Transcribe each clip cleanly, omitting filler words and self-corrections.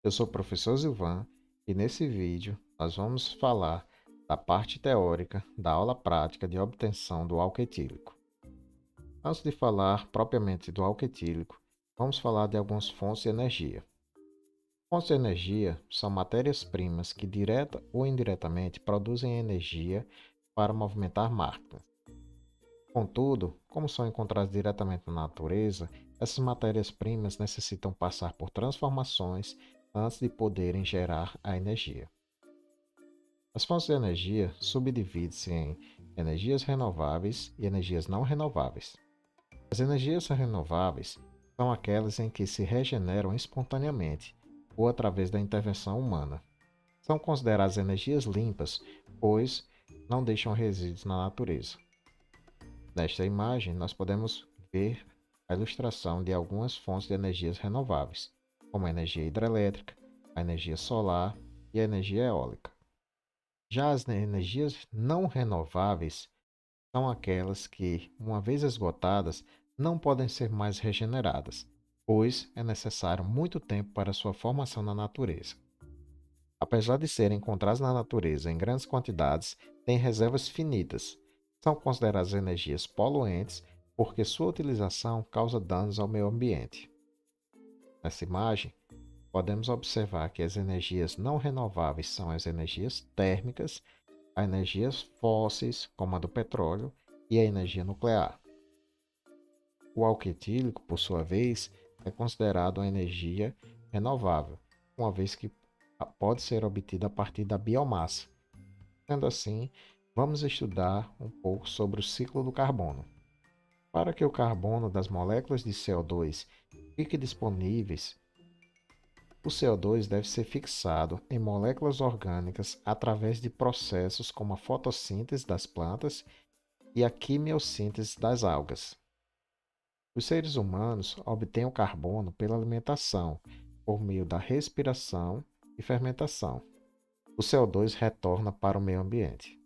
Eu sou o professor Zilvan e nesse vídeo nós vamos falar da parte teórica da aula prática de obtenção do álcool etílico. Antes de falar propriamente do álcool etílico, vamos falar de algumas fontes de energia. Fontes de energia são matérias-primas que direta ou indiretamente produzem energia para movimentar máquinas. Contudo, como são encontradas diretamente na natureza, essas matérias-primas necessitam passar por transformações antes de poderem gerar a energia. As fontes de energia subdividem-se em energias renováveis e energias não renováveis. As energias renováveis são aquelas em que se regeneram espontaneamente ou através da intervenção humana. São consideradas energias limpas, pois não deixam resíduos na natureza. Nesta imagem, nós podemos ver a ilustração de algumas fontes de energias renováveis, como a energia hidrelétrica, a energia solar e a energia eólica. Já as energias não renováveis são aquelas que, uma vez esgotadas, não podem ser mais regeneradas, pois é necessário muito tempo para sua formação na natureza. Apesar de serem encontradas na natureza em grandes quantidades, têm reservas finitas. São consideradas energias poluentes porque sua utilização causa danos ao meio ambiente. Nessa imagem, podemos observar que as energias não renováveis são as energias térmicas, as energias fósseis, como a do petróleo, e a energia nuclear. O álcool etílico, por sua vez, é considerado uma energia renovável, uma vez que pode ser obtida a partir da biomassa. Sendo assim, vamos estudar um pouco sobre o ciclo do carbono. Para que o carbono das moléculas de CO2 fique disponíveis, o CO2 deve ser fixado em moléculas orgânicas através de processos como a fotossíntese das plantas e a quimiossíntese das algas. Os seres humanos obtêm o carbono pela alimentação, por meio da respiração e fermentação. O CO2 retorna para o meio ambiente.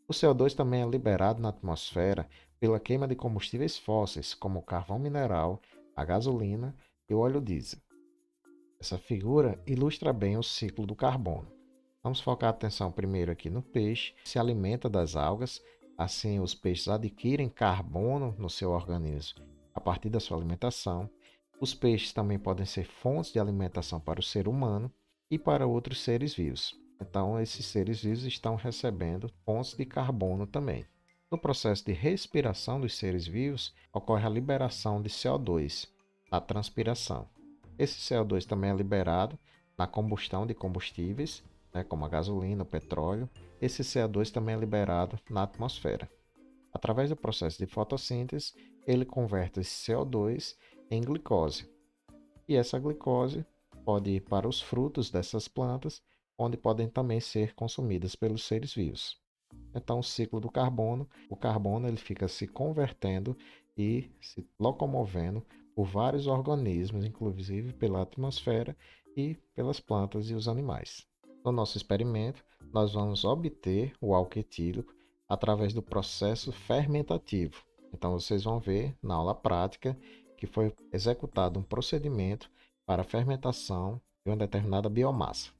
O CO2 também é liberado na atmosfera pela queima de combustíveis fósseis, como o carvão mineral, a gasolina e o óleo diesel. Essa figura ilustra bem o ciclo do carbono. Vamos focar a atenção primeiro aqui no peixe, que se alimenta das algas, assim os peixes adquirem carbono no seu organismo a partir da sua alimentação. Os peixes também podem ser fontes de alimentação para o ser humano e para outros seres vivos. Então, esses seres vivos estão recebendo fontes de carbono também. No processo de respiração dos seres vivos, ocorre a liberação de CO2, a transpiração. Esse CO2 também é liberado na combustão de combustíveis, como a gasolina, o petróleo. Esse CO2 também é liberado na atmosfera. Através do processo de fotossíntese, ele converte esse CO2 em glicose. E essa glicose pode ir para os frutos dessas plantas, onde podem também ser consumidas pelos seres vivos. Então, o ciclo do carbono, o carbono ele fica se convertendo e se locomovendo por vários organismos, inclusive pela atmosfera e pelas plantas e os animais. No nosso experimento, nós vamos obter o álcool etílico através do processo fermentativo. Então, vocês vão ver na aula prática que foi executado um procedimento para a fermentação de uma determinada biomassa.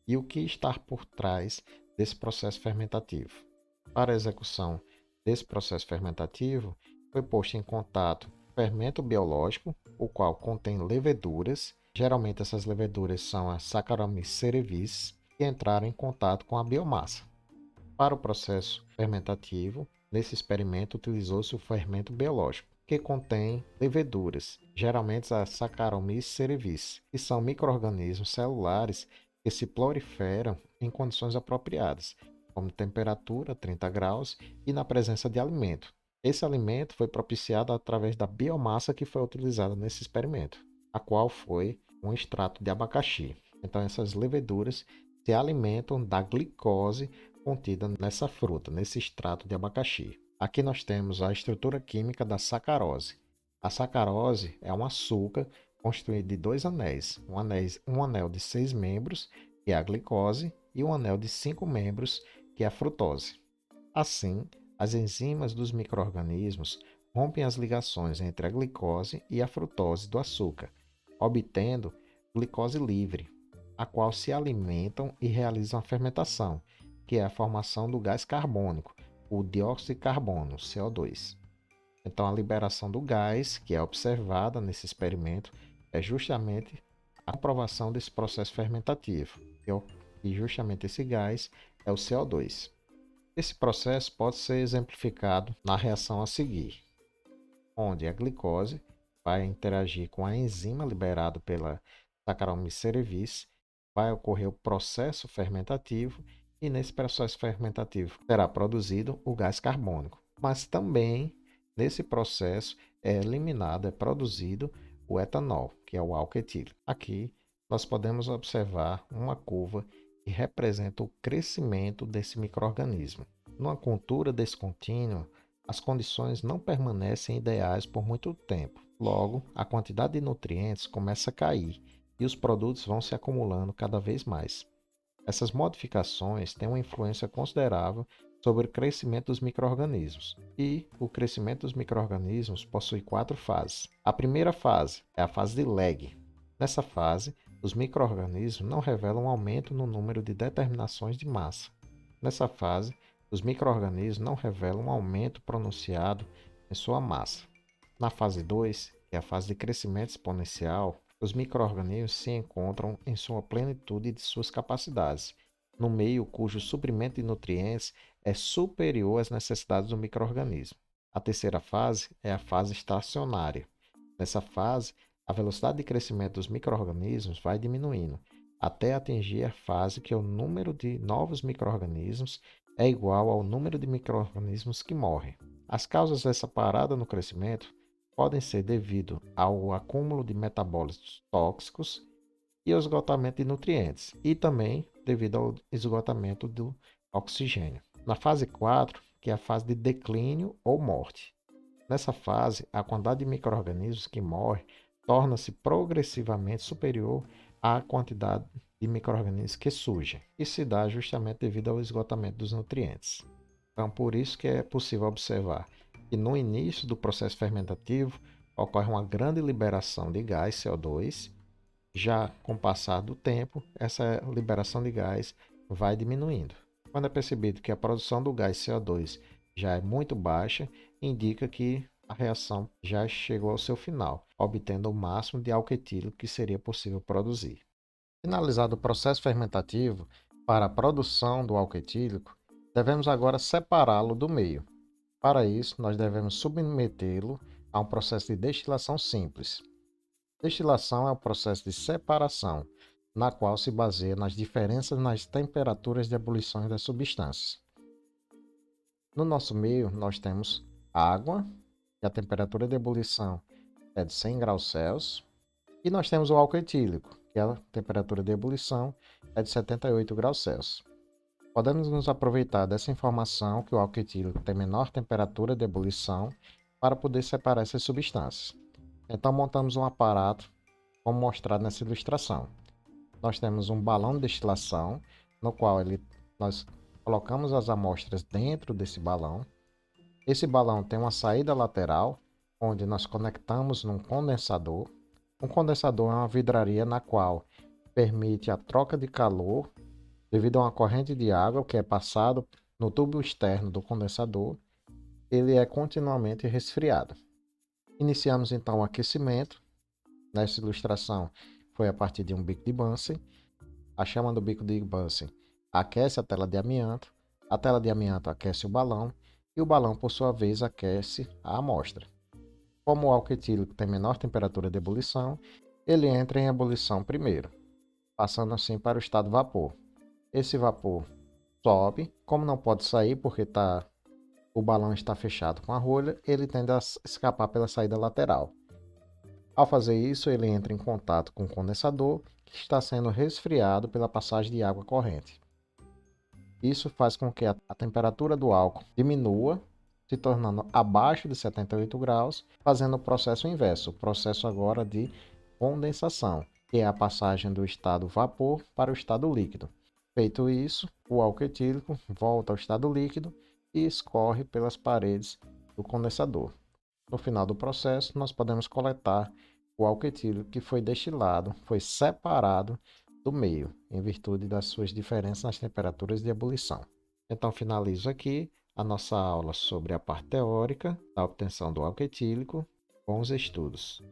E o que está por trás desse processo fermentativo? Para a execução desse processo fermentativo, foi posto em contato fermento biológico, o qual contém leveduras. Geralmente essas leveduras são as Saccharomyces cerevisiae, que entraram em contato com a biomassa. Para o processo fermentativo, nesse experimento utilizou-se o fermento biológico, que contém leveduras, geralmente as Saccharomyces cerevisiae, que são micro-organismos celulares que se proliferam em condições apropriadas, como temperatura 30 graus e na presença de alimento. Esse alimento foi propiciado através da biomassa que foi utilizada nesse experimento, a qual foi um extrato de abacaxi. Então essas leveduras se alimentam da glicose contida nessa fruta, nesse extrato de abacaxi. Aqui nós temos a estrutura química da sacarose. A sacarose é um açúcar constituído de dois anéis, um anel de 6 membros, que é a glicose, e um anel de 5 membros, que é a frutose. Assim, as enzimas dos micro-organismos rompem as ligações entre a glicose e a frutose do açúcar, obtendo glicose livre. a qual se alimentam e realizam a fermentação, que é a formação do gás carbônico, o dióxido de carbono, CO2. Então, a liberação do gás, que é observada nesse experimento, é justamente a comprovação desse processo fermentativo, e justamente esse gás é o CO2. Esse processo pode ser exemplificado na reação a seguir, onde a glicose vai interagir com a enzima liberada pela Saccharomyces cerevisiae, vai ocorrer o processo fermentativo e nesse processo fermentativo será produzido o gás carbônico. Mas também nesse processo é eliminado, é produzido o etanol, que é o álcool etílico. Aqui nós podemos observar uma curva que representa o crescimento desse micro-organismo. Numa cultura descontínua, as condições não permanecem ideais por muito tempo. Logo, a quantidade de nutrientes começa a cair e os produtos vão se acumulando cada vez mais. Essas modificações têm uma influência considerável sobre o crescimento dos micro-organismos. E o crescimento dos micro-organismos possui 4 fases. A primeira fase é a fase de lag. Nessa fase, os micro-organismos não revelam um aumento no número de determinações de massa. Nessa fase, os micro-organismos não revelam um aumento pronunciado em sua massa. Na fase 2, que é a fase de crescimento exponencial, os micro-organismos se encontram em sua plenitude de suas capacidades, no meio cujo suprimento de nutrientes é superior às necessidades do micro-organismo. A terceira fase é a fase estacionária. Nessa fase, a velocidade de crescimento dos micro-organismos vai diminuindo, até atingir a fase que o número de novos micro-organismos é igual ao número de micro-organismos que morrem. As causas dessa parada no crescimento podem ser devido ao acúmulo de metabólitos tóxicos e ao esgotamento de nutrientes, e também devido ao esgotamento do oxigênio. Na fase 4, que é a fase de declínio ou morte. Nessa fase, a quantidade de micro-organismos que morrem torna-se progressivamente superior à quantidade de micro-organismos que surgem. Isso se dá justamente devido ao esgotamento dos nutrientes. Então, por isso que é possível observar que no início do processo fermentativo ocorre uma grande liberação de gás CO2. Já com o passar do tempo, essa liberação de gás vai diminuindo. Quando é percebido que a produção do gás CO2 já é muito baixa, indica que a reação já chegou ao seu final, obtendo o máximo de álcool etílico que seria possível produzir. Finalizado o processo fermentativo, para a produção do álcool etílico, devemos agora separá-lo do meio. Para isso, nós devemos submetê-lo a um processo de destilação simples. Destilação é o processo de separação, na qual se baseia nas diferenças nas temperaturas de ebulição das substâncias. No nosso meio, nós temos água, que a temperatura de ebulição é de 100 graus Celsius, e nós temos o álcool etílico, que a temperatura de ebulição é de 78 graus Celsius. Podemos nos aproveitar dessa informação que o álcool etílico tem menor temperatura de ebulição para poder separar essas substâncias. Então montamos um aparato, como mostrado nessa ilustração. Nós temos um balão de destilação, no qual nós colocamos as amostras dentro desse balão. Esse balão tem uma saída lateral, onde nós conectamos num condensador. Um condensador é uma vidraria na qual permite a troca de calor devido a uma corrente de água que é passado no tubo externo do condensador. Ele é continuamente resfriado. Iniciamos então o aquecimento. Nessa ilustração foi a partir de um bico de Bunsen. A chama do bico de Bunsen aquece a tela de amianto. A tela de amianto aquece o balão e o balão, por sua vez, aquece a amostra. Como o álcool etílico tem menor temperatura de ebulição, ele entra em ebulição primeiro, passando assim para o estado vapor. Esse vapor sobe, como não pode sair porque o balão está fechado com a rolha, ele tende a escapar pela saída lateral. Ao fazer isso, ele entra em contato com o condensador, que está sendo resfriado pela passagem de água corrente. Isso faz com que a temperatura do álcool diminua, se tornando abaixo de 78 graus, fazendo o processo inverso, o processo agora de condensação, que é a passagem do estado vapor para o estado líquido. Feito isso, o álcool etílico volta ao estado líquido e escorre pelas paredes do condensador. No final do processo, nós podemos coletar o álcool etílico que foi destilado, foi separado do meio, em virtude das suas diferenças nas temperaturas de ebulição. Então, finalizo aqui a nossa aula sobre a parte teórica da obtenção do álcool etílico. Bons estudos!